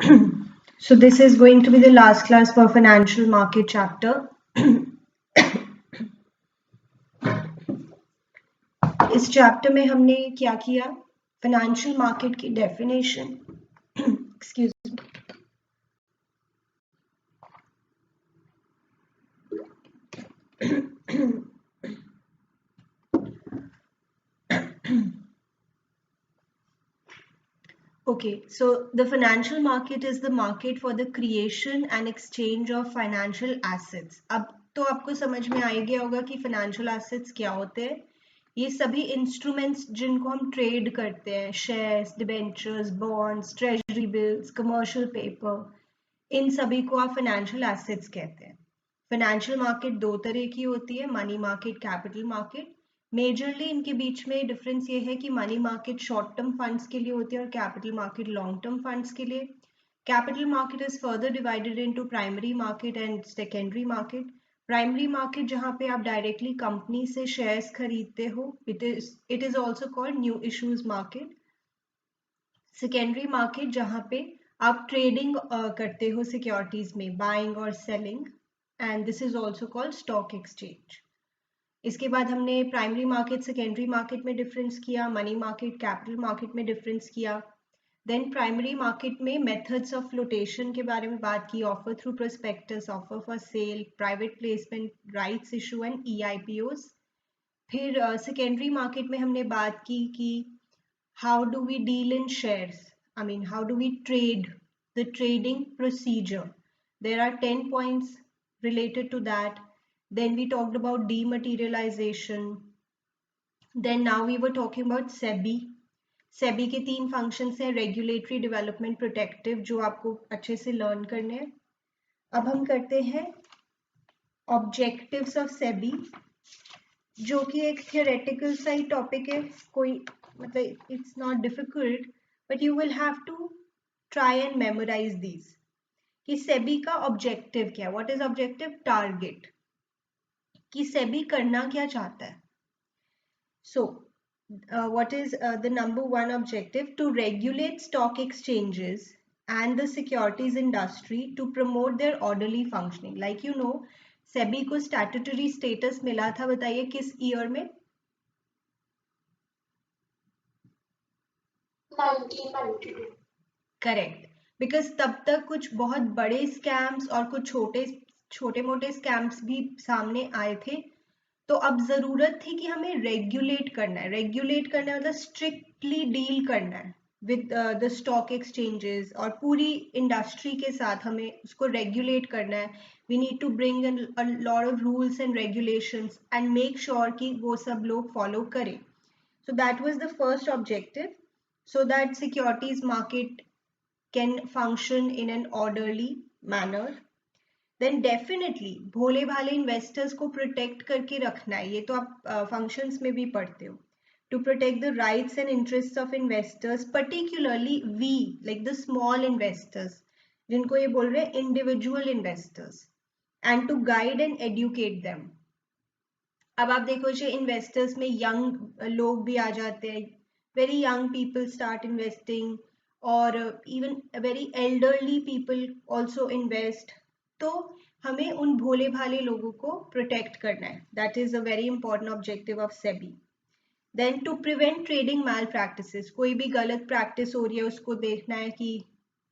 So this is going to be the last class for financial market chapter. इस chapter में हमने क्या किया? फाइनेंशियल मार्केट की definition, excuse me, Okay, so the financial market is the market for the creation and exchange of financial assets. अब तो आपको समझ में आ ही गया होगा कि financial assets क्या होते हैं. ये सभी इंस्ट्रूमेंट्स जिनको हम ट्रेड करते हैं, shares, debentures, bonds, treasury bills, commercial paper, इन सभी को आप फाइनेंशियल एसेट्स कहते हैं. फाइनेंशियल मार्केट दो तरह की होती है, money market, capital market. Majorly इनके बीच में डिफरेंस ये है कि money market short term funds के लिए होती है और capital market long term funds के लिए. Capital market is further divided into primary market and secondary market. Primary market जहां पे आप डायरेक्टली कंपनी से शेयर्स खरीदते हो, it is also called new issues market. Secondary market जहां पे आप ट्रेडिंग करते हो सिक्योरिटीज में, बाइंग और selling, and this is also called stock exchange. इसके बाद हमने प्राइमरी मार्केट, सेकेंडरी मार्केट में डिफरेंस किया, मनी मार्केट, कैपिटल मार्केट में डिफरेंस किया. देन प्राइमरी मार्केट में मेथड्स ऑफ फ्लोटेशन के बारे में बात की, offer through prospectus, offer for sale, private placement, rights issue and EIPOs. फिर सेकेंडरी मार्केट में हमने बात की कि how do we deal in shares? I mean, how do we trade? The trading procedure. There are 10 points related to that. Then we talked about dematerialization. Then now we were talking about SEBI. SEBI के 3 functions हैं, regulatory, development, protective, जो आपको अच्छे से learn करने हैं. अब हम करते हैं objectives of SEBI, जो कि एक theoretical सा ही topic है. कोई मतलब it's not difficult, but you will have to try and memorize these. कि सेबी का ऑब्जेक्टिव क्या है? What is objective? टारगेट. कि सेबी करना क्या चाहता है? So what is the number 1 objective? To regulate stock exchanges and the securities industry to promote their orderly functioning. Like you know, SEBI को स्टैट्यूटरी स्टेटस मिला था, बताइए किस ईयर में? 1992. करेक्ट. बिकॉज तब तक कुछ बहुत बड़े स्कैम्स और कुछ छोटे मोटे स्कैम्स भी सामने आए थे. तो अब जरूरत थी कि हमें रेगुलेट करना है. रेगुलेट करना है मतलब स्ट्रिक्टली डील करना है विद द स्टॉक एक्सचेंजेस और पूरी इंडस्ट्री के साथ हमें उसको रेगुलेट करना है. We need to bring a lot of rules and regulations and make sure कि वो सब लोग फॉलो करें. So that was the first objective, so that securities market can function in an orderly manner. Then definitely भोले भाले investors को protect करके रखना है. ये तो आप फंक्शंस में भी पढ़ते हो. To protect the rights and interests of investors, particularly we, like the small investors, जिनको ये बोल रहे हैं individual investors, and to guide and educate them. अब आप देखो जो इन्वेस्टर्स में यंग लोग भी आ जाते हैं. Very young people start investing, or even very elderly people also invest. तो हमें उन भोले भाले लोगों को प्रोटेक्ट करना है. That is a very important objective of SEBI. Then to prevent trading malpractices, कोई भी गलत प्रैक्टिस हो रही है उसको देखना है कि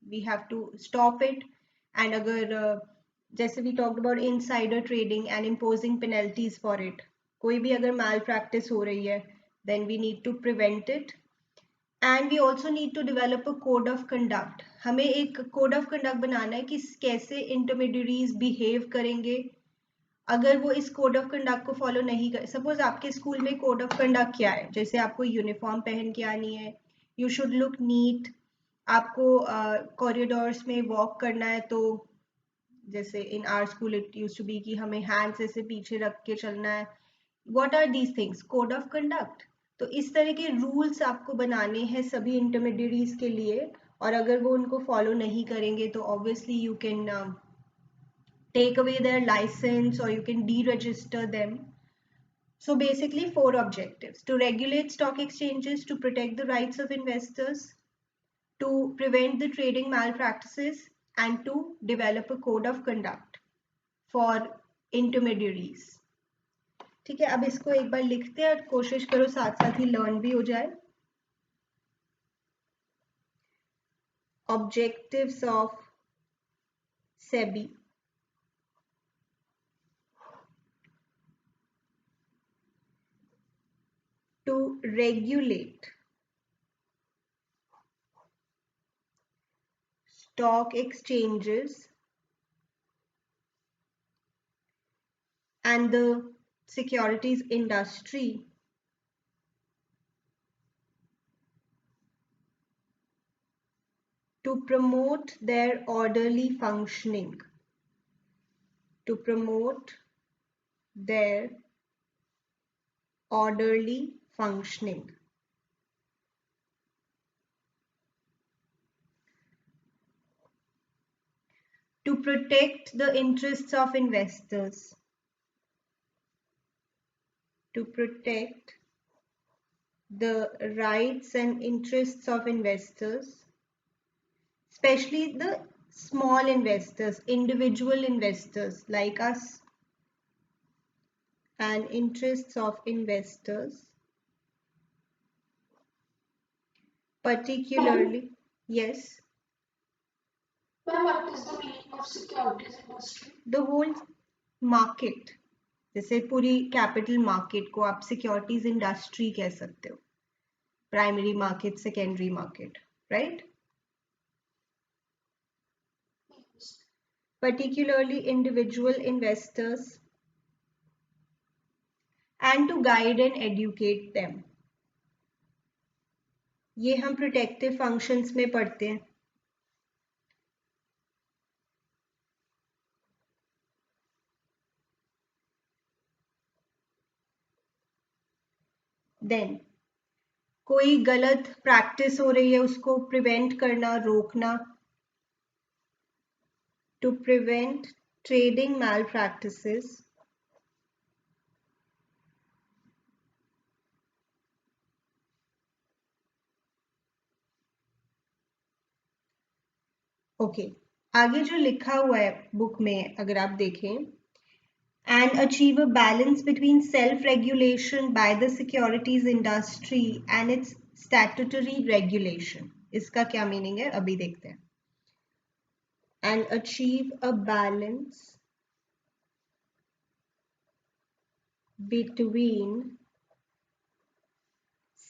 we have to stop it. And अगर जैसे we talked about insider trading and imposing penalties for it, कोई भी अगर malpractice हो रही है, then we need to prevent it. And we also need to develop a code of conduct. हमें एक code of conduct बनाना है कि कैसे intermediaries behave करेंगे अगर वो इस कोड ऑफ कंडक्ट को फॉलो नहीं कर. सपोज आपके स्कूल में कोड ऑफ कंडक्ट क्या है? जैसे आपको यूनिफॉर्म पहन के आनी है, यू शुड लुक नीट, आपको कॉरिडोर्स में वॉक करना है, तो जैसे in our school it used to be कि हमें हैंड्स ऐसे पीछे रख के चलना है. What are these things? Code of conduct. तो इस तरह के रूल्स आपको बनाने हैं सभी इंटरमीडिएरीज के लिए, और अगर वो उनको फॉलो नहीं करेंगे तो obviously you can take away their license or you can deregister them. So basically 4 objectives: to regulate stock exchanges, to protect the rights of investors, to prevent the trading malpractices and to develop a code of conduct for intermediaries. ठीक है, अब इसको एक बार लिखते हैं, कोशिश करो साथ साथ ही लर्न भी हो जाए. Objectives of SEBI. To regulate stock exchanges and the securities industry to promote their orderly functioning. To promote their orderly functioning. To protect the interests of investors. To protect the rights and interests of investors, especially the small investors, individual investors like us, and interests of investors, particularly, yes. What is the meaning of securities industry? The whole market, जैसे पूरी capital market को आप securities industry कह सकते हो, primary market, secondary market, right? Particularly individual investors, and to guide and educate them. ये हम protective functions में पढ़ते हैं. देन कोई गलत प्रैक्टिस हो रही है उसको प्रिवेंट करना, रोकना. To prevent trading malpractices okay. आगे जो लिखा हुआ है बुक में अगर आप देखें, and achieve a balance between self-regulation by the securities industry and its statutory regulation. इसका क्या मीनिंग है अभी देखते हैं. And achieve a balance between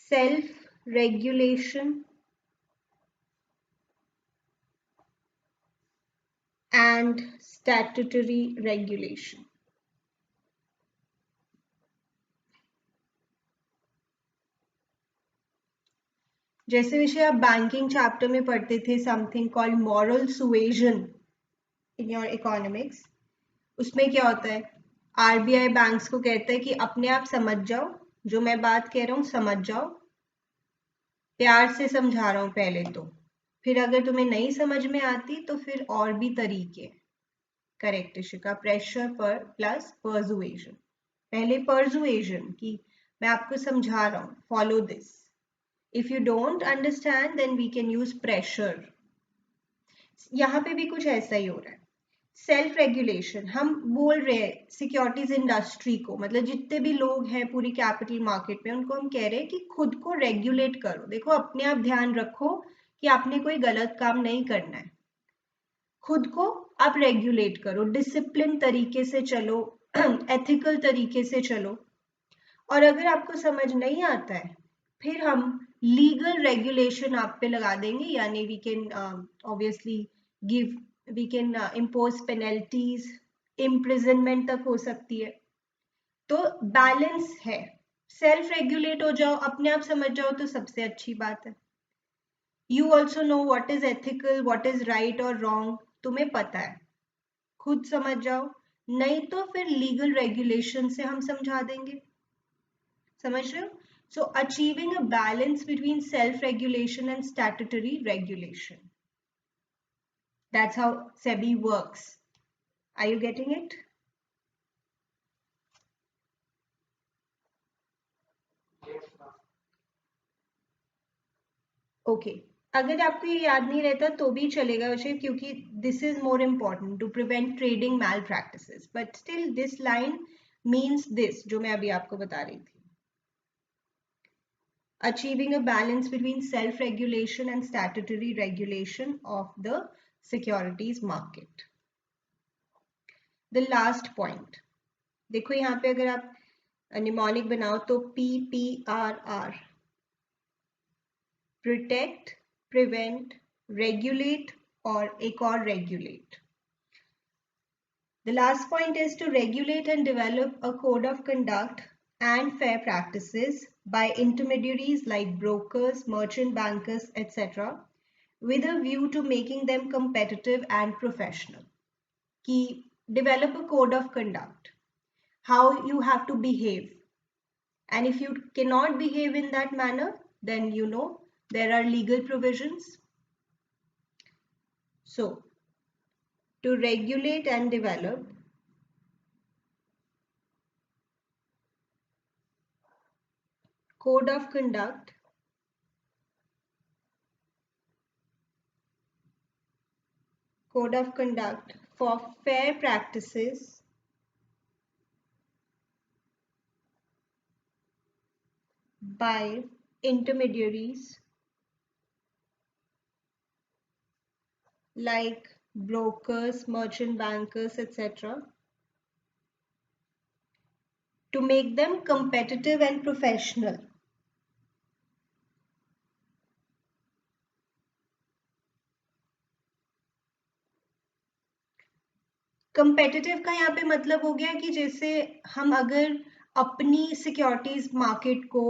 self-regulation and statutory regulation. जैसे विषय आप बैंकिंग चैप्टर में पढ़ते थे, something called moral suasion in your economics. उसमें क्या होता है, आरबीआई बैंक्स को कहता है कि अपने आप समझ जाओ, जो मैं बात कह रहा हूँ समझ जाओ, प्यार से समझा रहा हूँ पहले तो, फिर अगर तुम्हें नहीं समझ में आती तो फिर और भी तरीके. करेक्ट इशिका, प्रेशर पर प्लस परसुएजन. पहले परसुएजन कि मैं आपको समझा रहा हूँ, follow this. If you don't understand, then we can use pressure. यहाँ पे भी कुछ ऐसा ही हो रहा है. सेल्फ रेगुलेशन, हम बोल रहे हैं सिक्योरिटीज इंडस्ट्री को, मतलब जितने भी लोग हैं पूरी कैपिटल मार्केट में, उनको हम कह रहे हैं कि खुद को रेगुलेट करो. देखो अपने आप ध्यान रखो कि आपने कोई गलत काम नहीं करना है. खुद को आप रेगुलेट करो, डिसिप्लिन तरीके से चलो, एथिकल तरीके से चलो. और अगर आपको समझ नहीं आता है, फिर हम लीगल रेगुलेशन आप पे लगा देंगे, यानी we can obviously we can impose penalties, imprisonment तक हो सकती है. तो बैलेंस है, सेल्फ रेगुलेट हो जाओ, अपने आप समझ जाओ तो सबसे अच्छी बात है. You also know what is ethical, what is right और रॉन्ग, तुम्हें पता है, खुद समझ जाओ. नहीं तो फिर लीगल रेगुलेशन से हम समझा देंगे. समझ रहे हो? So achieving a balance between self-regulation and statutory regulation. That's how SEBI works. Are you getting it? Okay. अगर आपको ये याद नहीं रहता तो भी चलेगा वैसे, क्योंकि this is more important to prevent trading malpractices, but still this line means this जो मैं अभी आपको बता रही थी, achieving a balance between self-regulation and statutory regulation of the securities market. The last point, देखो यहाँ पे अगर आप निमोनिक बनाओ तो PPRR, प्रोटेक्ट, प्रिवेंट, रेगुलेट और एक और regulate. The last point is to regulate and develop a code of conduct and fair practices by intermediaries like brokers, merchant bankers, etc., with a view to making them competitive and professional. Ki develop a code of conduct, how you have to behave. And if you cannot behave in that manner, then you know there are legal provisions. So, to regulate and develop code of conduct for fair practices by intermediaries like brokers, merchant bankers, etc., to make them competitive and professional. Competitive का यहाँ पे मतलब हो गया कि जैसे हम अगर अपनी सिक्योरिटीज मार्केट को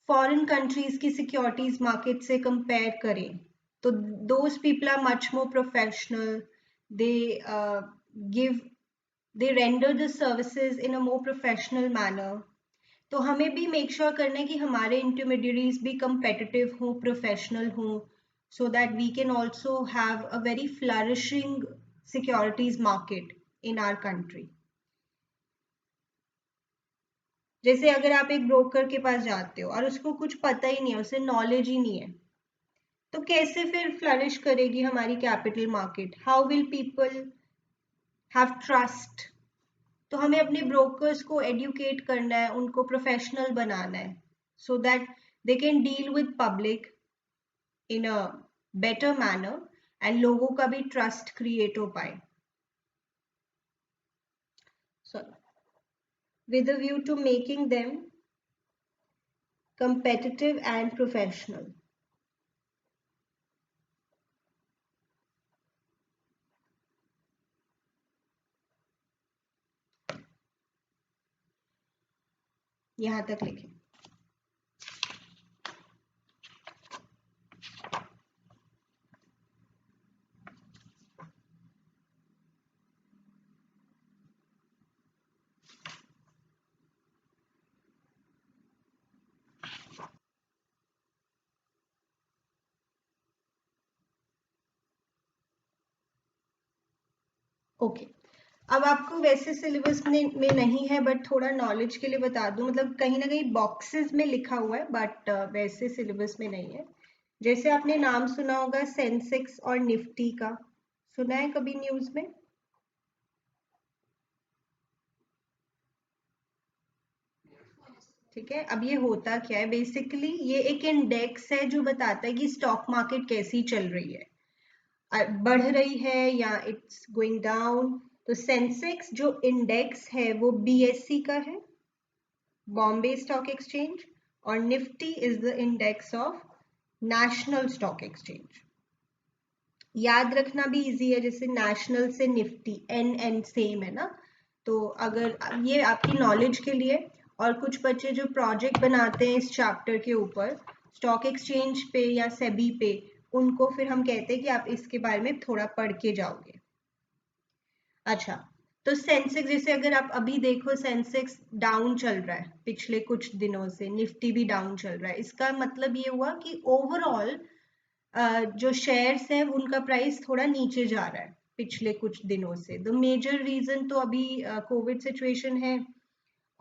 फॉरेन कंट्रीज की सिक्योरिटीज मार्केट से कंपेयर करें तो those people are much more professional, they give, they render the services in a more professional manner. तो हमें भी मेक श्योर करना है कि हमारे इंटरमीडियरीज भी कंपेटिटिव हों, प्रोफेशनल हों, so that we can also have a very flourishing securities market in our country. जैसे अगर आप एक ब्रोकर के पास जाते हो और उसको कुछ पता ही नहीं है, उसे नॉलेज ही नहीं है, तो कैसे फिर फ्लरिश करेगी हमारी capital market? How will people have trust? तो हमें अपने ब्रोकर्स को एडुकेट करना है, उनको प्रोफेशनल बनाना है, so that they can deal with public in a better manner and लोगों का भी ट्रस्ट क्रिएट हो पाए. With a view to making them competitive and professional. यहां तक लिखें. ओके. अब आपको वैसे सिलेबस में नहीं है, बट थोड़ा नॉलेज के लिए बता दूं, मतलब कहीं ना कहीं बॉक्सेस में लिखा हुआ है, बट वैसे सिलेबस में नहीं है. जैसे आपने नाम सुना होगा सेंसेक्स और निफ्टी का, सुना है कभी न्यूज में? ठीक है. अब ये होता क्या है, बेसिकली ये एक इंडेक्स है जो बताता है कि स्टॉक मार्केट कैसी चल रही है, बढ़ रही है या इट्स गोइंग डाउन. तो सेंसेक्स जो इंडेक्स है वो बीएससी का है, बॉम्बे स्टॉक एक्सचेंज, और Nifty is the index of national stock exchange. याद रखना भी इजी है, जैसे नेशनल से निफ्टी, एन सेम है ना. तो अगर ये आपकी नॉलेज के लिए, और कुछ बच्चे जो प्रोजेक्ट बनाते हैं इस चैप्टर के ऊपर स्टॉक एक्सचेंज पे या सेबी पे, उनको फिर हम कहते हैं कि आप इसके बारे में थोड़ा पढ़ के जाओगे. अच्छा, तो सेंसेक्स जैसे अगर आप अभी देखो सेंसेक्स डाउन चल रहा है पिछले कुछ दिनों से, निफ्टी भी डाउन चल रहा है, इसका मतलब ये हुआ कि ओवरऑल जो शेयर्स हैं उनका प्राइस थोड़ा नीचे जा रहा है पिछले कुछ दिनों से. द मेजर रीजन तो अभी कोविड सिचुएशन है,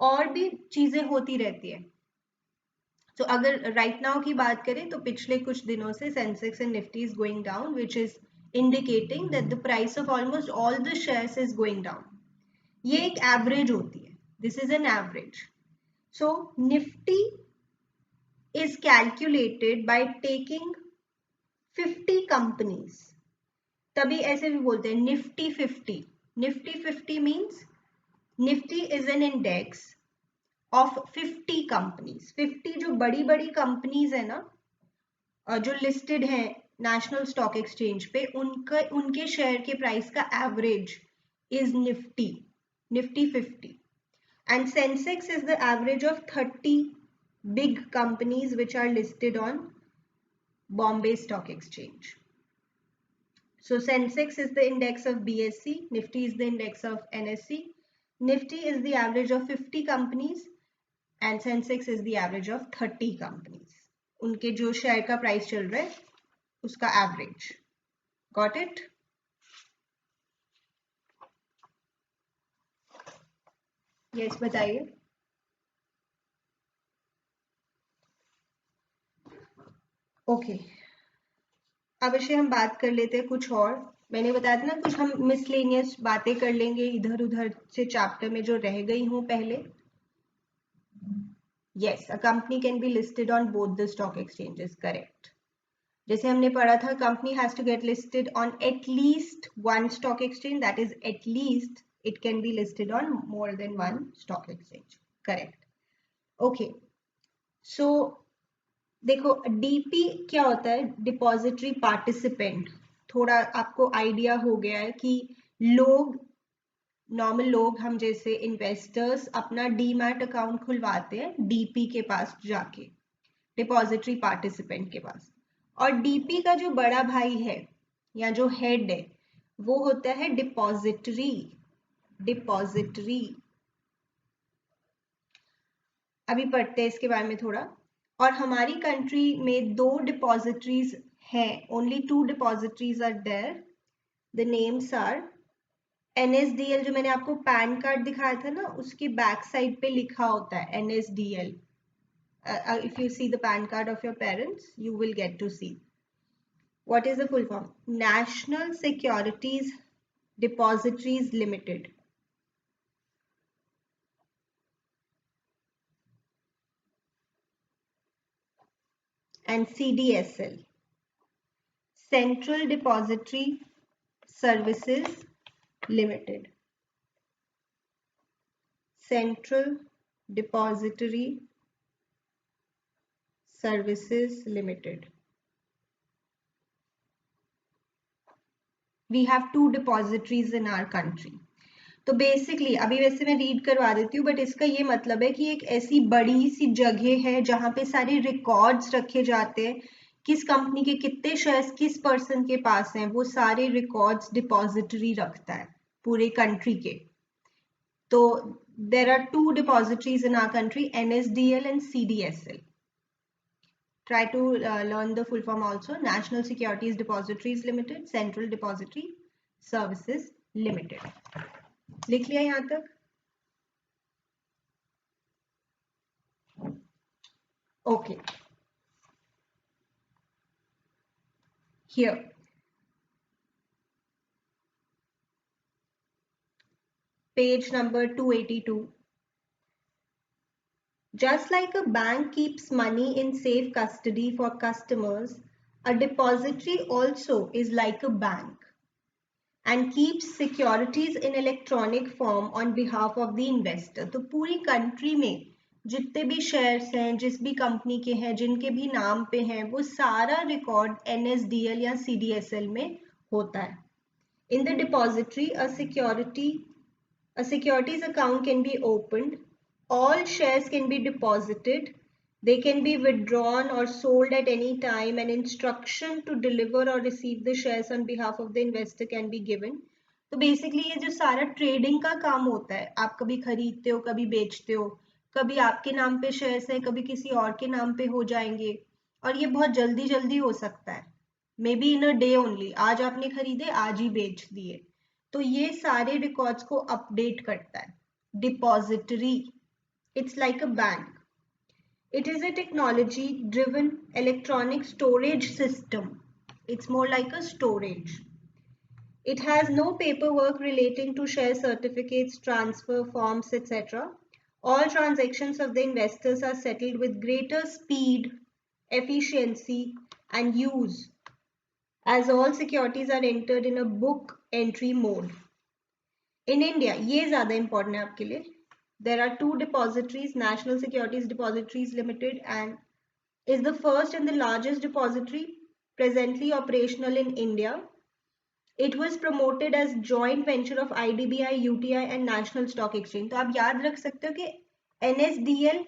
और भी चीजें होती रहती है. तो अगर राइट नाउ की बात करें तो पिछले कुछ दिनों से Sensex and Nifty is going down, which is indicating that the price of almost all the shares is going down. ये एक एवरेज होती है, this is an average. So Nifty is calculated by taking 50 companies. तभी ऐसे भी बोलते हैं Nifty 50. Nifty 50 means Nifty is an index of 50 companies. 50 जो बड़ी बड़ी कंपनीज है ना, जो लिस्टेड है नेशनल स्टॉक एक्सचेंज पे, उनके शेयर के प्राइस का average is Nifty 50. And Sensex is the average of 30 big companies which are listed on Bombay Stock Exchange. So Sensex is the index of BSE, Nifty is the index of NSE. Nifty is the average of 50 companies and Sensex is the average of 30 companies. उनके जो share का price चल रहा है उसका average. Got it? Yes, बताइए. Okay, अब इसे हम बात कर लेते हैं कुछ और. मैंने बताया था ना कुछ हम मिसलेनियस बातें कर लेंगे इधर उधर से चैप्टर में जो रह गई हूं पहले. Yes, a company can be listed on both the stock exchanges. Correct. जैसे हमने पढ़ा था company has to get listed on at least one stock exchange, that is at least it can be listed on more than one stock exchange. Correct. Okay, so देखो DP क्या होता है, depository participant. थोड़ा आपको आइडिया हो गया है कि लोग, नॉर्मल लोग, हम जैसे इन्वेस्टर्स अपना डीमैट अकाउंट खुलवाते हैं डीपी के पास जाके, डिपॉजिटरी पार्टिसिपेंट के पास. और डीपी का जो बड़ा भाई है या जो हेड है वो होता है डिपॉजिटरी. अभी पढ़ते हैं इसके बारे में थोड़ा. और हमारी कंट्री में 2 डिपॉजिटरीज हैं, only 2 depositories are there. The names are NSDL, जो मैंने आपको पैन कार्ड दिखाया था ना, उसकी बैक साइड पे लिखा होता है NSDL. If you see the PAN card of your parents, you will get to see. What is the full form? National Securities Depositories Limited. And CDSL, Central Depository Services Limited. Central Depository Services Limited. We have 2 depositories in our country. तो basically अभी वैसे मैं read करवा देती हूँ, but इसका ये मतलब है कि एक ऐसी बड़ी सी जगह है जहाँ पे सारे रिकॉर्ड्स रखे जाते हैं, किस कंपनी के कितने शेयर्स किस पर्सन के पास हैं, वो सारे रिकॉर्ड्स डिपॉजिटरी रखता है पूरे कंट्री के. तो there are 2 depositories in our country, NSDL and CDSL. Try to learn the full form also. National Securities Depositories Limited, Central Depository Services Limited. लिख लिया यहां तक? Okay. Here, page number 282. Just like a bank keeps money in safe custody for customers, a depository also is like a bank and keeps securities in electronic form on behalf of the investor. तो पूरी country में जितने भी shares हैं, जिस भी company के हैं, जिनके भी नाम पे हैं, वो सारा रिकॉर्ड NSDL या CDSL में होता है. In the depository, a securities account can be opened. All shares can be deposited. They can be withdrawn or sold at any time. An instruction to deliver or receive the shares on behalf of the investor can be given. तो basically ये जो सारा trading का काम होता है, आप कभी खरीदते हो, कभी बेचते हो, कभी आपके नाम पे शेयर्स हैं, कभी किसी और के नाम पे हो जाएंगे, और ये बहुत जल्दी जल्दी हो सकता है. May be in a day only. आज आपने खरीदे, आज ही बेच दिए. तो ये सारे रिकॉर्ड्स को अपडेट करता है depository. It's like a bank. It is a technology driven electronic storage system. It's more like a storage. It has no paperwork relating to share certificates, transfer forms, etc. All transactions of the investors are settled with greater speed, efficiency, and use, as all securities are entered in a book entry mode. In India, ये ज़्यादा important है आपके लिए. There are two depositories, National Securities Depositories Limited and is the first and the largest depository presently operational in India. It was promoted as joint venture of IDBI, UTI and National Stock Exchange. तो आप याद रख सकते हो कि NSDL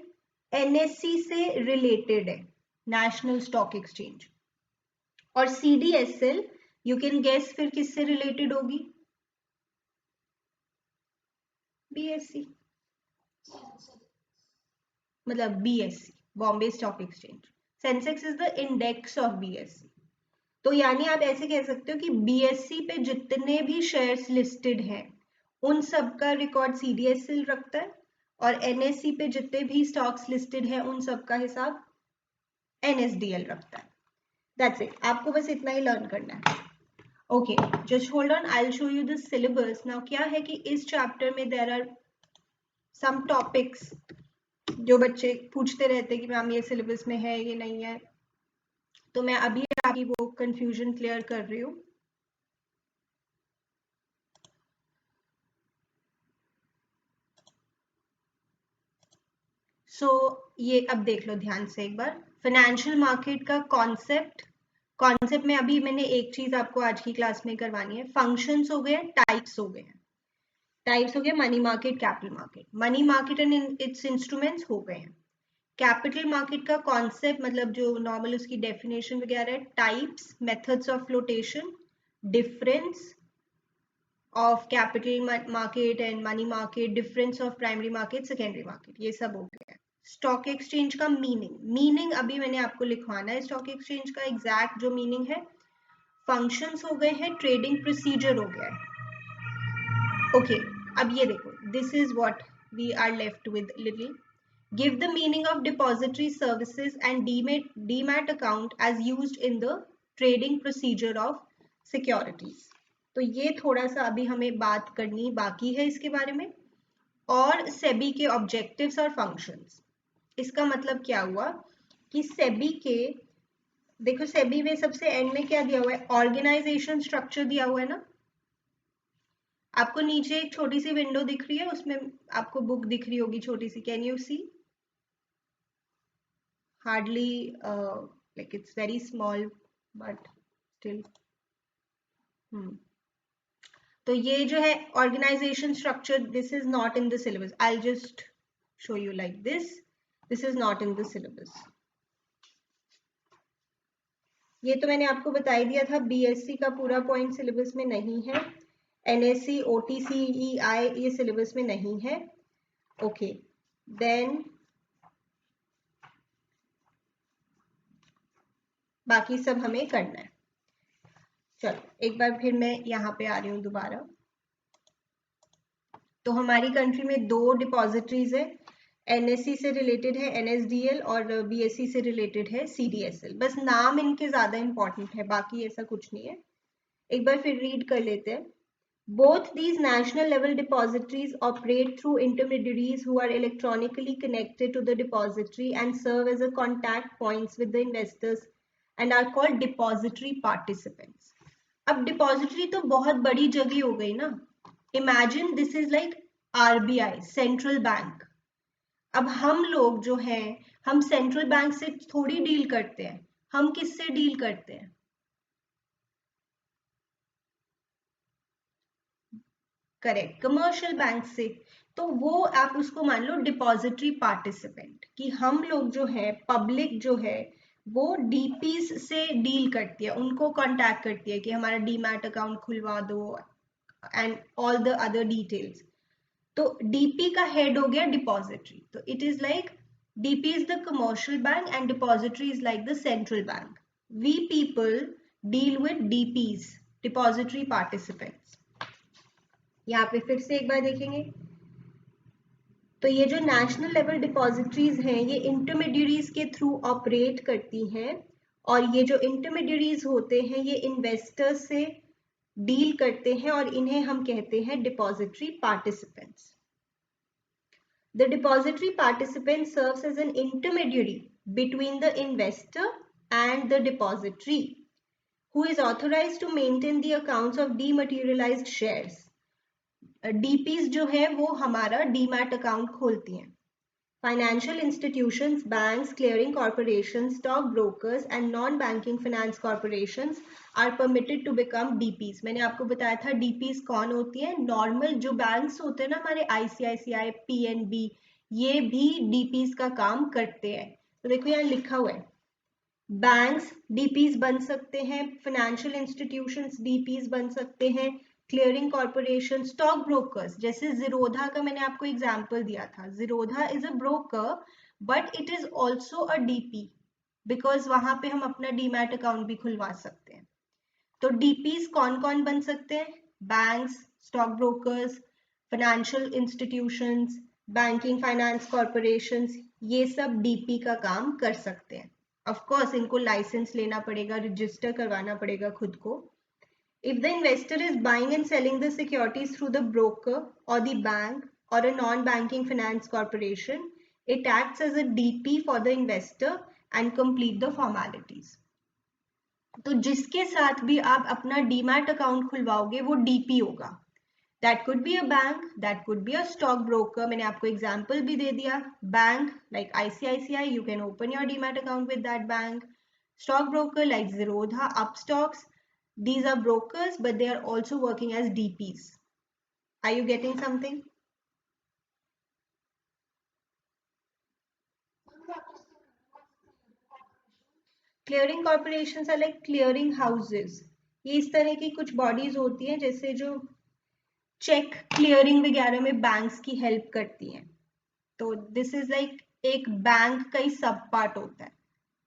NSE से related है, National Stock Exchange. और CDSL you can guess फिर किससे related होगी? BSE. मतलब BSE, Bombay Stock Exchange. Sensex is the index of BSE. तो यानी आप ऐसे कह सकते हो कि BSE पे जितने भी शेयर्स लिस्टेड हैं उन सब का रिकॉर्ड CDSL रखता है और NSE पे जितने भी स्टॉक्स लिस्टेड हैं उन सब का हिसाब NSDL रखता है. That's it. आपको बस इतना ही लर्न करना है. Okay, just hold on, I will show you the syllabus. Now क्या है कि इस चैप्टर में देयर आर सम टॉपिक्स जो बच्चे पूछते रहते हैं कि मैम ये सिलेबस में है ये नहीं है, तो मैं अभी आपकी वो कंफ्यूजन क्लियर कर रही हूँ. सो ये अब देख लो ध्यान से एक बार. फाइनेंशियल मार्केट का कॉन्सेप्ट में अभी मैंने एक चीज आपको आज की क्लास में करवानी है. फंक्शंस हो गए, टाइप्स हो गए. टाइप्स हो गए money market, capital market. Money market and it's instruments हो गए हैं. कैपिटल मार्केट का कॉन्सेप्ट मतलब जो नॉर्मल उसकी डेफिनेशन वगैरह है, types, methods of flotation, difference of capital market and money market, difference of primary market, secondary market, ये सब हो गया. स्टॉक एक्सचेंज का मीनिंग अभी मैंने आपको लिखवाना है. स्टॉक एक्सचेंज का एग्जैक्ट जो मीनिंग है. फंक्शंस हो गए हैं, ट्रेडिंग प्रोसीजर हो गया है. ओके, अब ये देखो, this is what we are left with little. Give the meaning of depository services and demat account as used in the trading procedure of securities. तो ये थोड़ा सा अभी हमें बात करनी बाकी है इसके बारे में. और सेबी के ऑब्जेक्टिव्स और फंक्शंस. इसका मतलब क्या हुआ कि सेबी के, देखो सेबी में सबसे एंड में क्या दिया हुआ है, ऑर्गेनाइजेशन स्ट्रक्चर दिया हुआ है ना. आपको नीचे एक छोटी सी विंडो दिख रही है, उसमें आपको बुक दिख रही होगी छोटी सी. Can you see? Hardly like it's very small but still. तो ये जो है organisation structure, this is not in the syllabus. I just show you like this. This is not in the syllabus. ये तो मैंने आपको बता ही दिया था. BSc का पूरा पॉइंट सिलेबस में नहीं है. NSE, OTCEI ये सिलेबस में नहीं है. ओके, देन बाकी सब हमें करना है. चलो एक बार फिर मैं यहाँ पे आ रही हूँ दोबारा. तो हमारी कंट्री में दो डिपॉजिटरीज है. NSE से रिलेटेड है NSDL और BSE से रिलेटेड है CDSL. बस नाम इनके ज्यादा इंपॉर्टेंट है, बाकी ऐसा कुछ नहीं है. एक बार फिर रीड कर लेते हैं. Both these national level depositories operate through intermediaries who are electronically connected to the depository and serve as a contact points with the investors and are called depository participants. अब डिपॉजिटरी तो बहुत बड़ी जगह हो गई ना. Imagine this is like RBI, central bank. अब हम लोग जो हैं, हम सेंट्रल बैंक से थोड़ी डील करते हैं. हम किससे डील करते हैं? करेक्ट, कमर्शियल बैंक से. तो वो आप उसको मान लो डिपॉजिटरी पार्टिसिपेंट, कि हम लोग जो है, पब्लिक जो है, वो DPs से डील करती है, उनको कांटेक्ट करती है कि हमारा डीमैट अकाउंट खुलवा दो and all the other details. तो DP का हेड हो गया डिपॉजिटरी. तो it is like DP is the commercial bank and depository is like the central bank. We people deal with DPs, depository participants. यहाँ पे फिर से एक बार देखेंगे तो ये जो नेशनल लेवल डिपॉजिटरीज हैं ये इंटरमीडियरीज के थ्रू ऑपरेट करती हैं, और ये जो इंटरमीडियरीज होते हैं ये इन्वेस्टर्स से डील करते हैं और इन्हें हम कहते हैं depository participants. The depository participant serves as an intermediary between the investor and the depository, who is authorized to maintain the accounts of dematerialized shares. DPs जो है वो हमारा डीमैट अकाउंट खोलती हैं. Financial institutions, banks, clearing corporations, stock brokers and non-banking finance corporations are permitted to become DPs. मैंने आपको बताया था DPs कौन होती हैं. नॉर्मल जो बैंक्स होते हैं ना हमारे ICICI, PNB, ये भी DPs का काम करते हैं. तो देखो यहाँ लिखा हुआ है, बैंक्स DPs बन सकते हैं, फाइनेंशियल इंस्टीट्यूशंस DPs बन सकते हैं, क्लियरिंग कॉर्पोरेशन, स्टॉक ब्रोकर्स, जैसे जीरोधा का मैंने आपको एग्जांपल दिया था. Zerodha is a broker but it is also a DP because वहां पे हम अपना डीमैट अकाउंट भी खुलवा सकते हैं. तो DPs कौन कौन बन सकते हैं? Banks, stock brokers, financial institutions, banking finance corporations, ये सब DP का काम कर सकते हैं. ऑफ कोर्स इनको लाइसेंस लेना पड़ेगा, रजिस्टर करवाना पड़ेगा खुद को. If the investor is buying and selling the securities through the broker or the bank or a non-banking finance corporation, it acts as a DP for the investor and complete the formalities. तो जिसके साथ भी आप अपना demat account खुलवाओगे वो DP होगा. That could be a bank, that could be a stock broker. मैंने आपको एग्जाम्पल भी दे दिया. Bank like ICICI, you can open your demat account with that bank. Stock broker like Zerodha, Upstocks, these are brokers but they are also working as DPs. Are you getting something? Clearing corporations are like clearing houses. ये इस तरह की कुछ bodies होती हैं जैसे जो cheque clearing वगैरह में बैंक्स की हेल्प करती हैं. तो दिस इज लाइक एक बैंक का ही सब पार्ट होता है,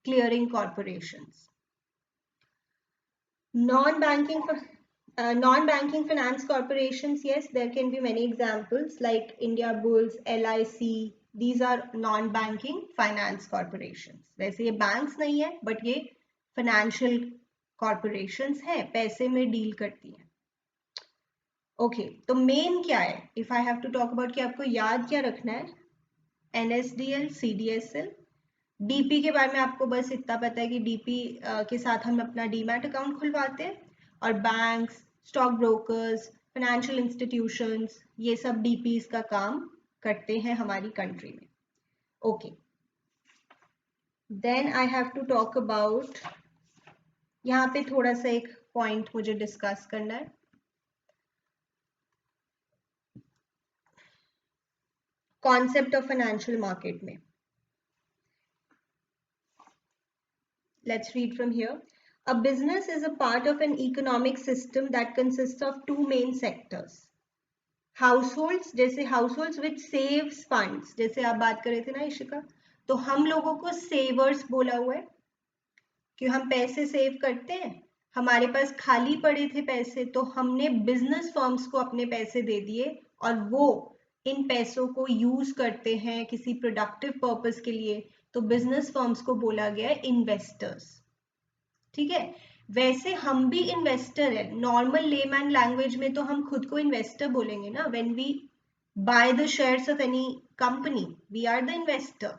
clearing corporations. Non-banking finance corporations, yes, there can be many examples like Indiabulls, LIC. These are non-banking finance corporations. वैसे ये banks नहीं है but ये financial corporations हैं, पैसे में डील करती हैं. ओके, तो मेन क्या है? If I have to talk about कि आपको याद क्या रखना है, NSDL, CDSL, DP के बारे में आपको बस इतना पता है कि DP के साथ हम अपना डीमैट अकाउंट खुलवाते हैं, और banks, stock brokers, financial institutions, ये सब DPs का काम करते हैं हमारी कंट्री में. Okay, then I have to talk about, यहाँ पे थोड़ा सा एक पॉइंट मुझे डिस्कस करना है. कॉन्सेप्ट ऑफ फाइनेंशियल मार्केट में. Let's read from here. A business is a part of an economic system that consists of two main sectors. Households, जैसे households which saves funds, जैसे आप बात कर रहे थे ना इशिका, तो हम लोगों को savers बोला हुआ है कि हम पैसे सेव करते हैं. हमारे पास खाली पड़े थे पैसे तो हमने बिजनेस फर्म्स को अपने पैसे दे दिए और वो इन पैसों को यूज करते हैं किसी प्रोडक्टिव पर्पस के लिए, तो बिजनेस फर्म्स को बोला गया है इन्वेस्टर्स. ठीक है, वैसे हम भी इन्वेस्टर है. नॉर्मल लेमैन लैंग्वेज में तो हम खुद को इन्वेस्टर बोलेंगे ना. When we buy the shares of any company we are the investor.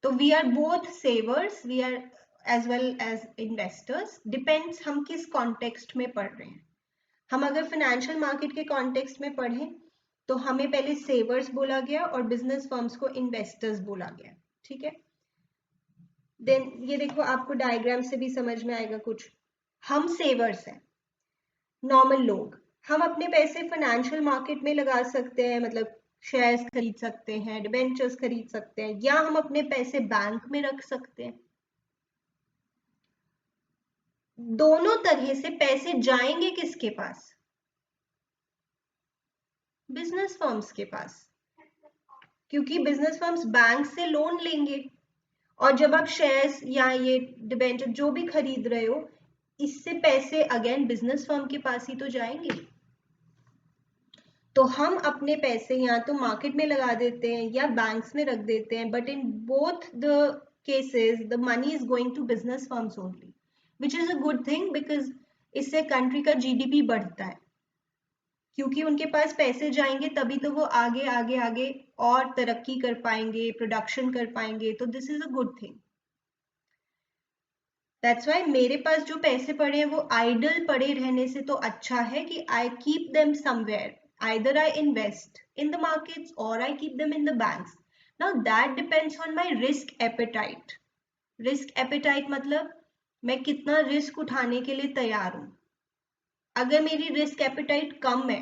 तो we are both savers, we are as well as investors. Depends हम किस कॉन्टेक्स्ट में पढ़ रहे हैं. हम अगर फाइनेंशियल मार्केट के कॉन्टेक्स्ट में पढ़ें तो हमें पहले सेवर्स बोला गया और बिजनेस फर्म्स को इन्वेस्टर्स बोला गया. ठीक है, देन ये देखो आपको डायग्राम से भी समझ में आएगा कुछ. हम सेवर्स हैं, नॉर्मल लोग. हम अपने पैसे फाइनेंशियल मार्केट में लगा सकते हैं, मतलब शेयर्स खरीद सकते हैं, डिबेंचर्स खरीद सकते हैं, या हम अपने पैसे बैंक में रख सकते हैं. दोनों तरह से पैसे जाएंगे किसके पास? बिजनेस फर्म्स के पास, क्योंकि बिजनेस फर्म्स बैंक से लोन लेंगे और जब आप शेयर्स या ये डिबेंचर जो भी खरीद रहे हो, इससे पैसे अगेन बिजनेस फर्म के पास ही तो जाएंगे. तो हम अपने पैसे या तो मार्केट में लगा देते हैं या बैंक्स में रख देते हैं, but in both the cases the money is going to business firms only, which is a good thing, because इससे कंट्री का जीडीपी बढ़ता है, क्योंकि उनके पास पैसे जाएंगे तभी तो वो आगे आगे आगे और तरक्की कर पाएंगे, प्रोडक्शन कर पाएंगे, तो this is a good thing. That's why मेरे पास जो पैसे पड़े हैं वो आइडल पड़े रहने से तो अच्छा है कि I keep them somewhere, either I invest in the markets और I keep them in the banks. Now that depends on my risk appetite. Risk appetite मतलब मैं कितना रिस्क उठाने के लिए तैयार हूं। अगर मेरी रिस्क एपेटाइट कम है,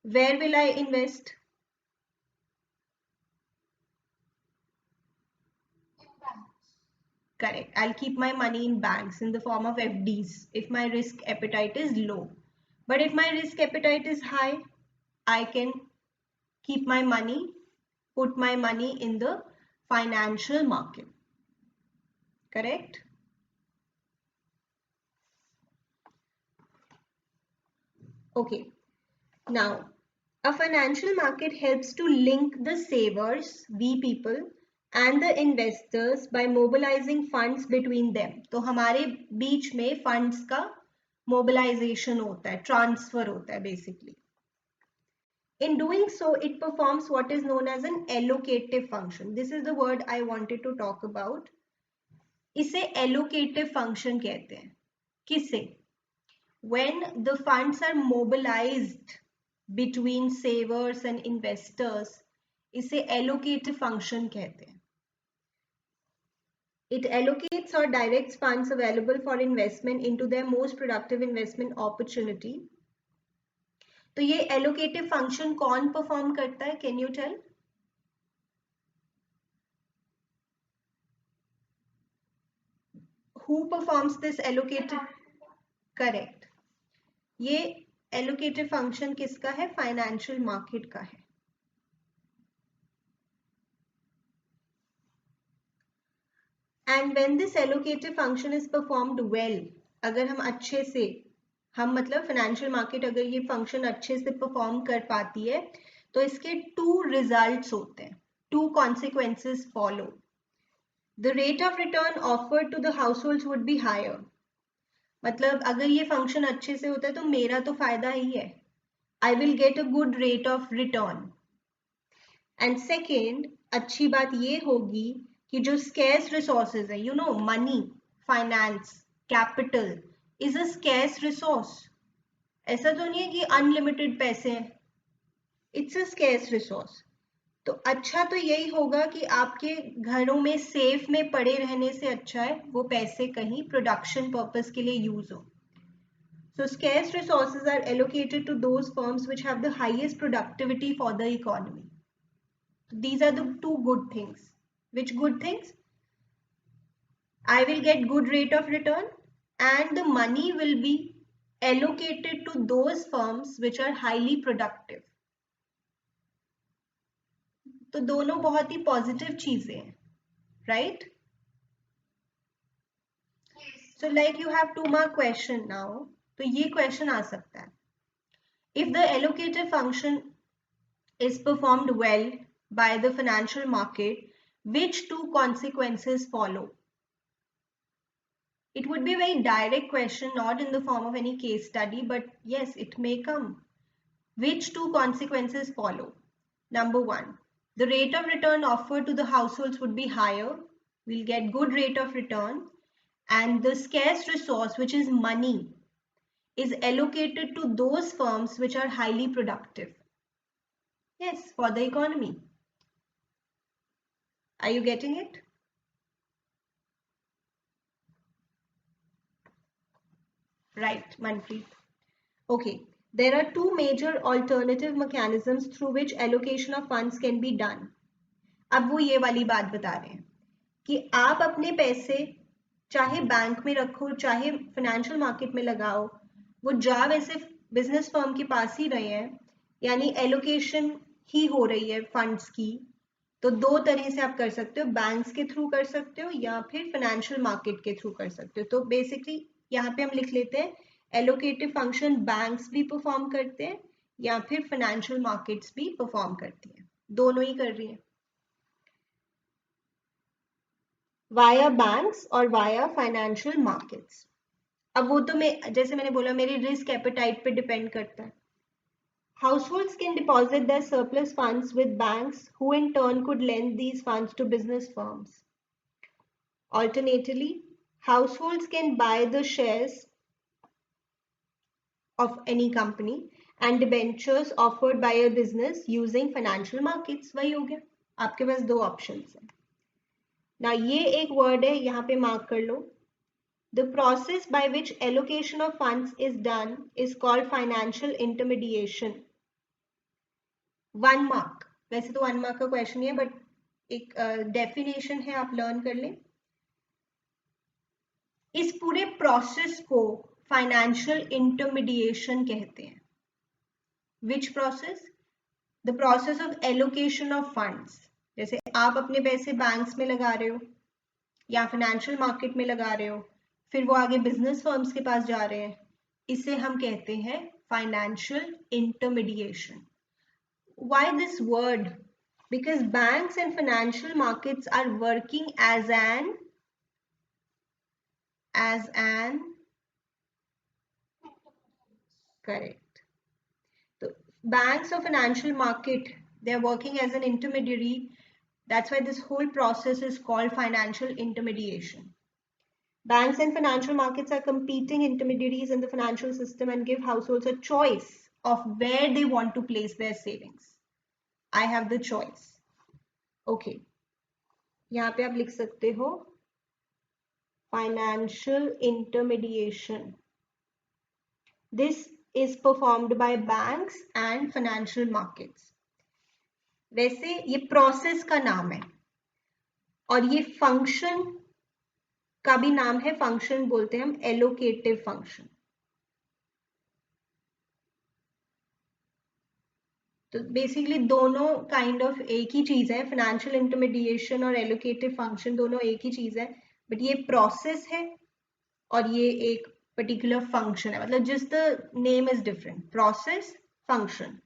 where will I invest? In banks. Correct. I'll keep my money in banks in the form of FDs if my risk appetite is low. But if my risk appetite is high, I can keep my money, put my money in the financial market. Correct? Okay. Now, a financial market helps to link the savers, we people, and the investors by mobilizing funds between them. तो हमारे बीच में funds का mobilization होता है, transfer होता है basically. In doing so, it performs what is known as an allocative function. This is the word I wanted to talk about. इसे allocative function कहते हैं. किसे? When the funds are mobilized between savers and investors, इसे allocative function कहते हैं. It allocates or directs funds available for investment into their most productive investment opportunity. तो ये allocative function कौन perform करता है? Can you tell? Who performs this allocative? Correct. ये allocative function किसका है? Financial market का है. And when this allocative function is performed well, अगर हम अच्छे से, हम मतलब financial market अगर ये function अच्छे से perform कर पाती है, तो इसके two results होते हैं, two consequences follow. The rate of return offered to the households would be higher. मतलब अगर ये फंक्शन अच्छे से होता है तो मेरा तो फायदा ही है. I will get a good rate of return. And second, अच्छी बात ये होगी कि जो स्केर्स रिसोर्सेज है, you know, money, finance, capital is a scarce resource. ऐसा तो नहीं है कि अनलिमिटेड पैसे हैं. It's a scarce resource. तो अच्छा तो यही होगा कि आपके घरों में सेफ में पड़े रहने से अच्छा है वो पैसे कहीं प्रोडक्शन पर्पस के लिए यूज हो. So scarce resources are allocated to those firms which have the highest productivity for the economy. These are the two good things. Which good things? I will get good rate of return and the money will be allocated to those firms which are highly productive. तो दोनों बहुत ही positive चीजें हैं, right? So like you have 2 mark question now, तो ये question आ सकता है. If the allocative function is performed well by the financial market, which two consequences follow? It would be a very direct question, not in the form of any case study, but yes, it may come. Which two consequences follow? Number one, the rate of return offered to the households would be higher. We'll get good rate of return. And the scarce resource, which is money, is allocated to those firms which are highly productive. Yes, for the economy. Are you getting it? Right, Manpreet. Okay, there are two major alternative mechanisms through which allocation of funds can be done. अब वो ये वाली बात बता रहे हैं कि आप अपने पैसे चाहे बैंक में रखो चाहे फाइनेंशियल मार्केट में लगाओ, वो जा वैसे बिजनेस फर्म के पास ही रहे हैं, यानी एलोकेशन ही हो रही है फंड्स की. तो दो तरह से आप कर सकते हो, बैंक्स के थ्रू कर सकते हो या फिर फाइनेंशियल मार्केट के थ्रू कर सकते हो. तो बेसिकली यहाँ पे हम लिख लेते हैं एलोकेटिव फंक्शन बैंक्स भी परफॉर्म करते हैं या फिर फाइनेंशियल मार्केट्स भी परफॉर्म करती हैं, दोनों ही कर रही हैं, वाया बैंक्स और वाया फाइनेंशियल मार्केट्स। अब वो तो मैं जैसे मैंने बोला मेरी रिस्क एपेटाइट पे डिपेंड करता है। Households can deposit their surplus funds with banks, who in turn could lend these funds to business firms. Alternatively, households can buy the shares of any company and debentures offered by a business using financial markets. वही हो गया, आपके पास दो options हैं ना। ये एक word है, यहाँ पे mark कर लो। The process by which allocation of funds is done is called financial intermediation. 1 mark, वैसे तो 1 मार्क का क्वेश्चन है बट एक डेफिनेशन है, आप लर्न कर लें। इस पूरे प्रोसेस को फाइनेंशियल इंटरमीडिएशन कहते हैं। Which process? The process of allocation of funds. जैसे आप अपने पैसे बैंक्स में लगा रहे हो या फाइनेंशियल मार्केट में लगा रहे हो, फिर वो आगे बिजनेस फर्म्स के पास जा रहे हैं, इसे हम कहते हैं financial intermediation. Why this word? Because banks and financial markets are working as an correct. So banks or financial market, they are working as an intermediary. That's why this whole process is called financial intermediation. Banks and financial markets are competing intermediaries in the financial system and give households a choice of where they want to place their savings. I have the choice. Okay. यहाँ पे आप लिख सकते हो financial intermediation. This is performed by banks and financial markets. वैसे ये process का नाम है और ये फंक्शन का भी नाम है। फंक्शन बोलते हैं हम एलोकेटिव फंक्शन। तो बेसिकली दोनों काइंड ऑफ एक ही चीज है, फाइनेंशियल इंटरमीडिएशन और एलोकेटिव फंक्शन दोनों एक ही चीज है, बट ये प्रोसेस है और ये एक पर्टिकुलर फंक्शन है, मतलब just the name is different, process function.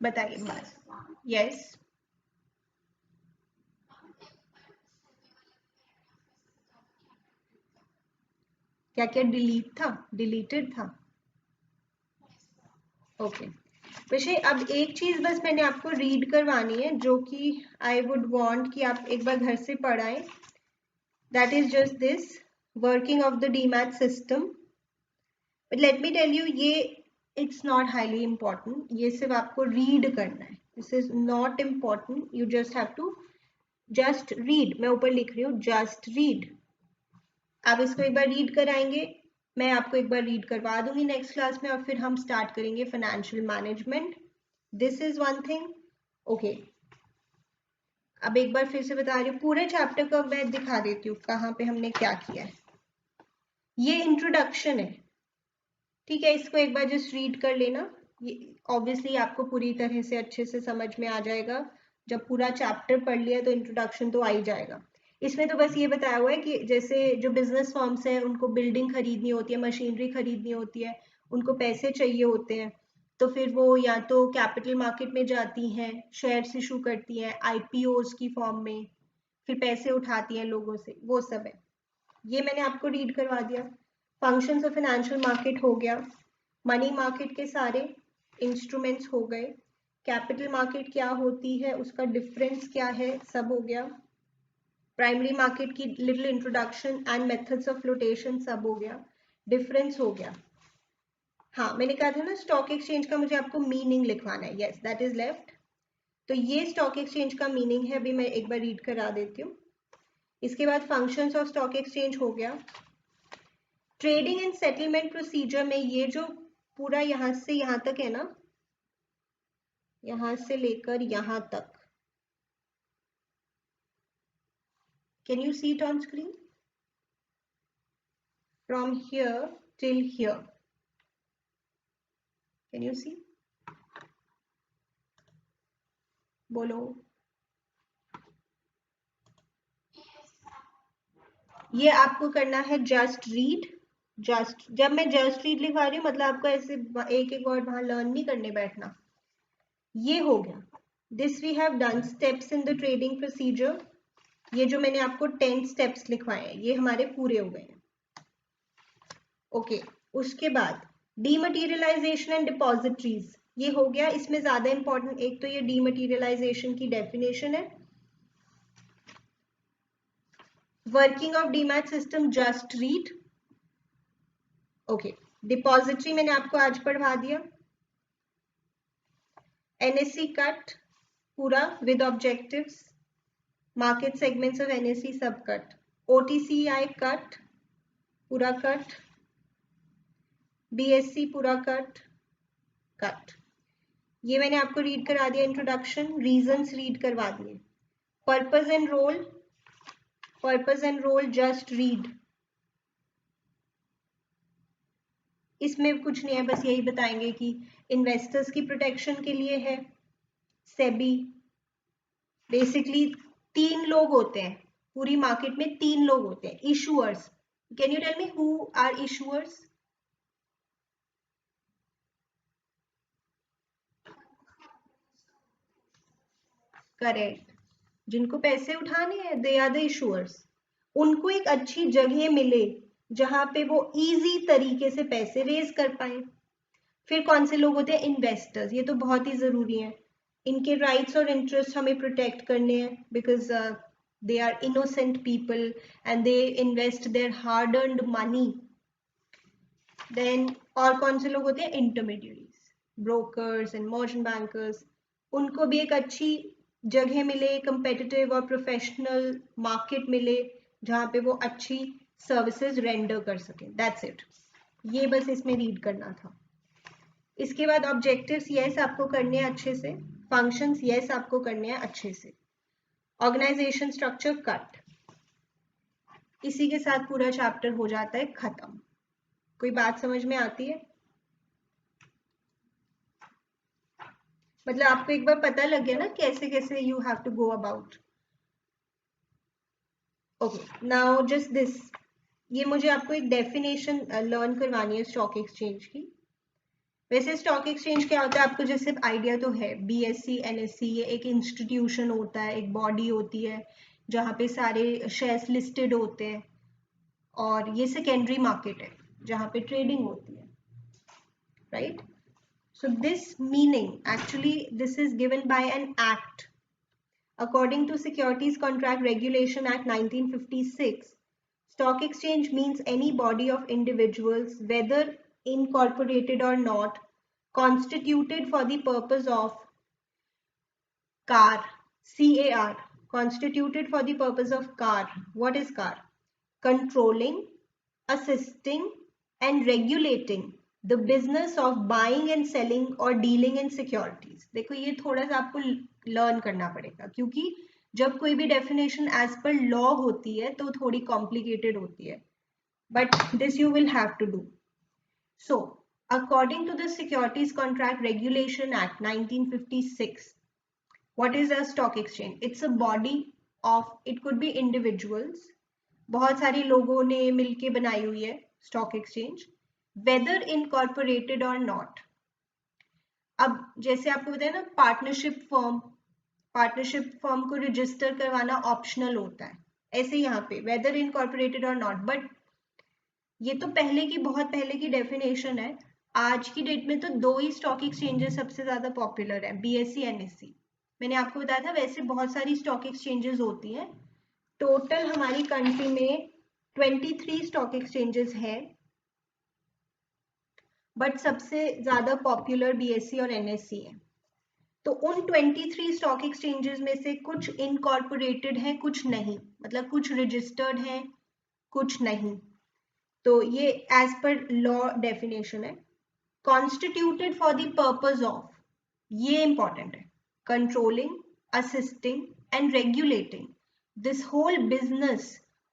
बताइए बात। यस, क्या क्या डिलीट था, डिलीटेड था? ओके वैसे अब एक चीज बस मैंने आपको रीड करवानी है जो कि आई वुड वांट कि आप एक बार घर से पढ़ाएं। That is just this, working of the demat system. But let me tell you, ये इट्स नॉट हाईली इम्पोर्टेंट, ये सिर्फ आपको रीड करना है। This is not important, you just have to just read. मैं ऊपर लिख रही हूँ जस्ट रीड। आप इसको एक बार रीड कराएंगे, मैं आपको एक बार रीड करवा दूंगी नेक्स्ट क्लास में और फिर हम स्टार्ट करेंगे financial management. This is one thing. Okay, अब एक बार फिर से बता रही हूँ, पूरे चैप्टर का मैं दिखा देती हूँ कहाँ पे हमने क्या किया है। ये इंट्रोडक्शन है, ठीक है, इसको एक बार जस्ट रीड कर लेना। ये ऑब्वियसली आपको पूरी तरह से अच्छे से समझ में आ जाएगा। जब पूरा चैप्टर पढ़ लिया तो इंट्रोडक्शन तो आ ही जाएगा। इसमें तो बस ये बताया हुआ है कि जैसे जो बिजनेस फर्म्स हैं उनको बिल्डिंग खरीदनी होती है, मशीनरी खरीदनी होती है, उनको पैसे चाहिए होते हैं, तो फिर वो या तो कैपिटल मार्केट में जाती हैं, शेयर्स इशू करती हैं आईपीओज की फॉर्म में, फिर पैसे उठाती हैं लोगों से, वो सब है। ये मैंने आपको रीड करवा दिया। फंक्शंस ऑफ फाइनेंशियल मार्केट हो गया, मनी मार्केट के सारे इंस्ट्रूमेंट्स हो गए, कैपिटल मार्केट क्या होती है, उसका डिफरेंस क्या है, सब हो गया। प्राइमरी मार्केट की little introduction and methods of flotation सब हो गया, डिफरेंस हो गया। हाँ, मैंने कहा था ना स्टॉक एक्सचेंज का मुझे आपको मीनिंग लिखवाना है, यस दैट इज लेफ्ट। तो ये स्टॉक एक्सचेंज का मीनिंग है, अभी मैं एक बार रीड करा देती हूँ। इसके बाद फंक्शंस ऑफ स्टॉक एक्सचेंज हो गया। ट्रेडिंग एंड सेटलमेंट प्रोसीजर में ये जो पूरा यहाँ से यहाँ तक है ना, यहाँ से लेकर यहाँ तक, can you see it on screen? From here till here, can you see? बोलो। ये आपको करना है जस्ट रीड। जस्ट, जब मैं जस्ट रीड लिखा रही हूँ मतलब आपको ऐसे एक एक वर्ड वहां लर्न नहीं करने बैठना। ये हो गया, this we have done steps in the trading procedure. ये जो मैंने आपको 10 स्टेप्स लिखवाए हैं ये हमारे पूरे हो गए हैं। ओके, उसके बाद डीमटीरियलाइजेशन एंड डिपॉजिटरीज, ये हो गया। इसमें ज्यादा इंपॉर्टेंट एक तो ये डीमटीरियलाइजेशन की डेफिनेशन है। Working of demat system just read. Okay, depository मैंने आपको आज पढ़वा दिया। एनएससी कट पूरा with objectives, market segments of NSC सब कट, ओटीसीआई कट पूरा कट, बीएससी पूरा कट कट। ये मैंने आपको रीड करा दिया इंट्रोडक्शन, रीजंस रीड करवा दिए। Purpose and role, purpose and role just read. इसमें कुछ नहीं है, बस यही बताएंगे कि इन्वेस्टर्स की प्रोटेक्शन के लिए है। सेबी बेसिकली 3 लोग होते हैं पूरी मार्केट में, 3 लोग होते हैं issuers. Can you tell me who are issuers? Correct, जिनको पैसे उठाने हैं दे आर द इशूअर्स। उनको एक अच्छी जगह मिले जहां पे वो इजी तरीके से पैसे रेज कर पाए। फिर कौन से लोग होते हैं? इन्वेस्टर्स। ये तो बहुत ही जरूरी है, इनके राइट्स और इंटरेस्ट हमें प्रोटेक्ट करने हैं because they are innocent people and they invest their hard earned money. Then और कौन से लोग होते हैं? Intermediaries, brokers and merchant bankers. उनको भी एक अच्छी जगह मिले, कंपेटिटिव और प्रोफेशनल मार्केट मिले जहाँ पे वो अच्छी सर्विसेज रेंडर कर सकें। दैट्स इट, ये बस इसमें रीड करना था। इसके बाद ऑब्जेक्टिव्स यस आपको करने हैं अच्छे से, फंक्शंस यस आपको करने हैं अच्छे से, ऑर्गेनाइजेशन स्ट्रक्चर कट। इसी के साथ पूरा चैप्टर हो जाता है खत्म। कोई बात समझ में आती है? मतलब आपको एक बार पता लग गया ना कैसे कैसे you have to go about. Okay, now just this, ये मुझे आपको एक डेफिनेशन लर्न करवानी है स्टॉक एक्सचेंज की। वैसे स्टॉक एक्सचेंज क्या होता है आपको जैसे आइडिया तो है, बीएससी एनएससी ये एक इंस्टीट्यूशन होता है, एक बॉडी होती है जहाँ पे सारे शेयर्स लिस्टेड होते हैं, और ये सेकेंडरी मार्केट है जहाँ पे ट्रेडिंग होती है, right? So this meaning, actually this is given by an act. According to Securities Contract Regulation Act 1956, stock exchange means any body of individuals, whether incorporated or not, constituted for the purpose of CAR, CAR, constituted for the purpose of CAR. What is CAR? Controlling, assisting and regulating the business of buying and selling or dealing in securities. देखो ये थोड़ा सा आपको learn करना पड़ेगा क्योंकि जब कोई भी डेफिनेशन एज पर लॉ होती है तो थोड़ी कॉम्प्लिकेटेड होती है, but this you will have to do. So according to the Securities Contract Regulation Act 1956, what is a stock exchange? It's a body of, it could be individuals, बहुत सारे लोगों ने मिलके बनाई हुई है स्टॉक एक्सचेंज, वेदर इनकॉर्पोरेटेड और not. अब जैसे आपको बताया ना पार्टनरशिप फर्म, पार्टनरशिप फर्म को रजिस्टर करवाना ऑप्शनल होता है, ऐसे यहाँ पे वेदर इनकॉर्पोरेटेड और नॉट। बट ये तो पहले की, बहुत पहले की डेफिनेशन है। आज की डेट में तो 2 ही स्टॉक एक्सचेंजेस सबसे ज्यादा पॉपुलर है, बीएससी एनएससी। मैंने आपको बताया था वैसे बहुत सारी स्टॉक एक्सचेंजेस होती हैं। टोटल हमारी कंट्री में 23 स्टॉक एक्सचेंजेस हैं, बट सबसे ज्यादा पॉपुलर बीएससी और एनएससी है। तो उन 23 स्टॉक एक्सचेंजेस में से कुछ इनकॉर्पोरेटेड हैं, कुछ नहीं, मतलब कुछ रजिस्टर्ड हैं, कुछ नहीं। तो ये एज पर लॉ डेफिनेशन है। Constituted for the purpose of, ये इंपॉर्टेंट है, controlling, assisting and regulating this whole business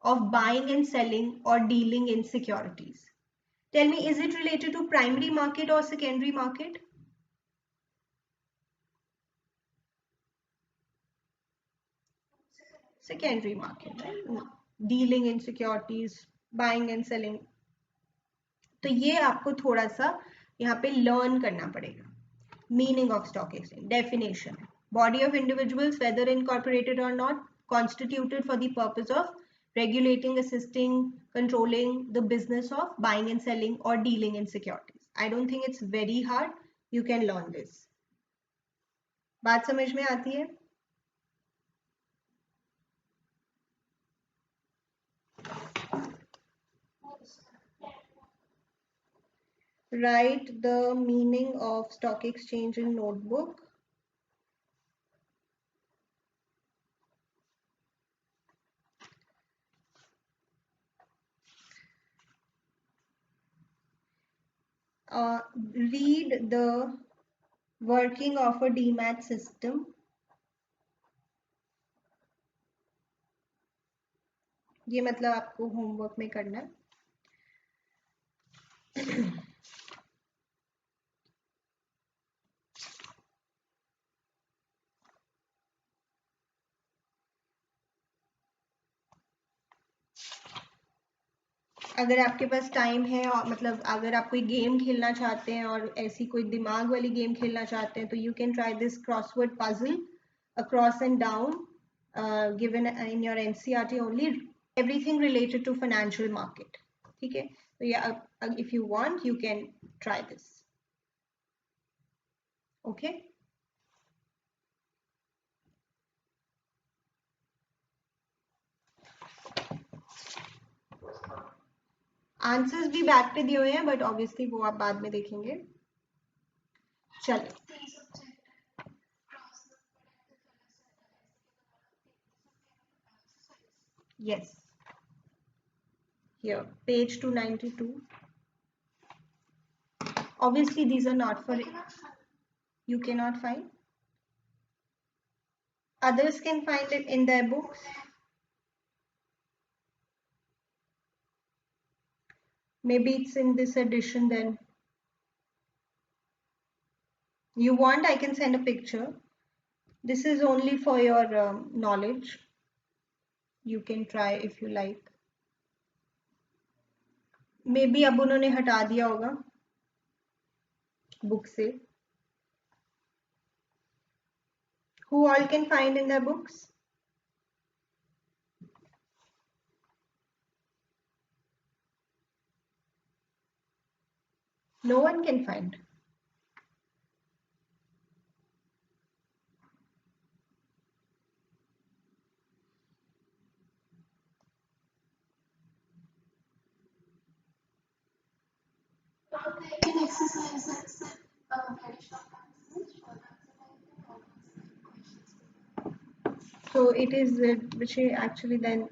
of buying and selling or dealing in securities. Tell me, is it related to primary market or secondary market? secondary market, right? Dealing in securities, buying and selling. तो ये आपको थोड़ा सा यहाँ पे learn करना पड़ेगा. Meaning of stock exchange, definition: body of individuals, whether incorporated or not, constituted for the purpose of regulating, assisting, controlling the business of buying and selling or dealing in securities. I don't think it's very hard. You can learn this. बात समझ में आती है? Write the meaning of stock exchange in notebook. Read the working of a DMAT system. ये मतलब आपको homework में करना है. अगर आपके पास टाइम है और मतलब अगर आप कोई गेम खेलना चाहते हैं और ऐसी कोई दिमाग वाली गेम खेलना चाहते हैं तो you can try this crossword puzzle, across and down, given in your NCERT only, everything related to financial market. ठीक है, तो ये if you want you can try this. Okay. Answers भी बैक पे दिए हुए हैं बट ऑब्वियसली वो आप बाद में देखेंगे. चलो, yes, here page 292. Obviously these are not for, you cannot find, others can find it in their books. Maybe it's in this edition then. You want, I can send a picture. This is only for your knowledge. You can try if you like. Maybe अब उन्होंने हटा दिया होगा book से. Who all can find in their books? No one can find. Like an exercise that's very short answers, short questions. So it is which actually then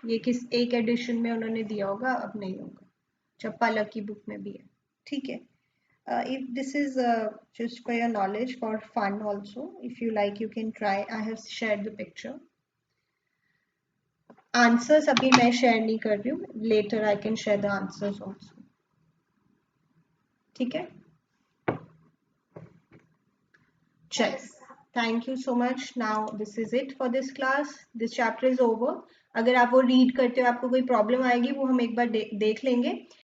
ये किस एक addition में उन्होंने दिया होगा, अब नहीं होगा. चप्पालक की बुक में भी है. ठीक है. If this is just for your knowledge, for fun also, if you like you can try. I have shared the picture. Answers अभी मैं share नहीं कर रही हूँ. Later I can share the answers also. ठीक है. चल. Thank you so much. Now this is it for this class. This chapter is over. अगर आप वो read करते हो आपको कोई problem आएगी वो हम एक बार देख लेंगे.